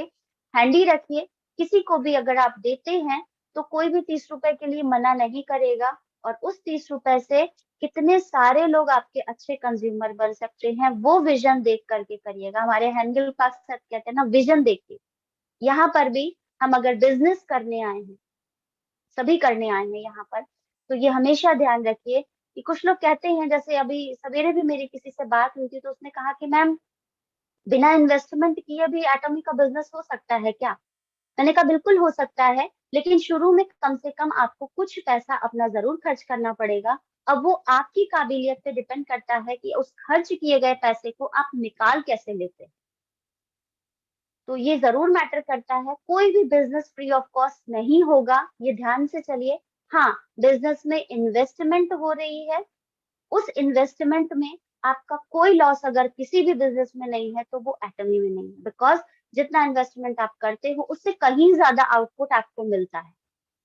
हैंडी रखिए, किसी को भी अगर आप देते हैं तो कोई भी 30 रुपए के लिए मना नहीं करेगा। और उस 30 रुपए से कितने सारे लोग आपके अच्छे कंज्यूमर बन सकते हैं, वो विजन देख करके करिएगा। हमारे हैंडल पास सर कहते हैं ना, विजन देखिए। यहाँ पर भी हम अगर बिजनेस करने आए हैं, सभी करने आए हैं यहाँ पर, तो ये हमेशा ध्यान रखिए कि कुछ लोग कहते हैं, जैसे अभी सवेरे भी मेरी किसी से बात हुई थी, तो उसने कहा कि मैम, बिना इन्वेस्टमेंट किए भी एटॉमिक का बिजनेस हो सकता है क्या? मैंने कहा बिल्कुल हो सकता है, लेकिन शुरू में कम से कम आपको कुछ पैसा अपना जरूर खर्च करना पड़ेगा। अब वो आपकी काबिलियत पे डिपेंड करता है कि उस खर्च किए गए पैसे को आप निकाल कैसे लेते हैं। तो ये जरूर मैटर करता है। कोई भी बिजनेस फ्री ऑफ कॉस्ट नहीं होगा, ये ध्यान से चलिए। हाँ, बिजनेस में इन्वेस्टमेंट हो रही है, उस इन्वेस्टमेंट में आपका कोई लॉस अगर किसी भी बिजनेस में नहीं है तो वो एटमी में नहीं है, बिकॉज जितना इन्वेस्टमेंट आप करते हो उससे कहीं ज्यादा आउटपुट आपको मिलता है,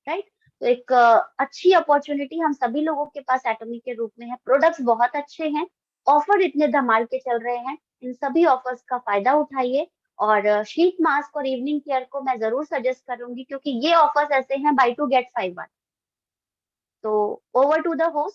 राइट। तो एक अच्छी अपॉर्चुनिटी हम सभी लोगों के पास एटमी के रूप में है। प्रोडक्ट्स बहुत अच्छे हैं, ऑफर इतने धमाल के चल रहे हैं, इन सभी ऑफर्स का फायदा उठाइए। और शीट मास्क और इवनिंग केयर को मैं जरूर सजेस्ट करूंगी, क्योंकि ये ऑफर्स ऐसे हैं buy two get five one. तो ओवर टू द होस्ट।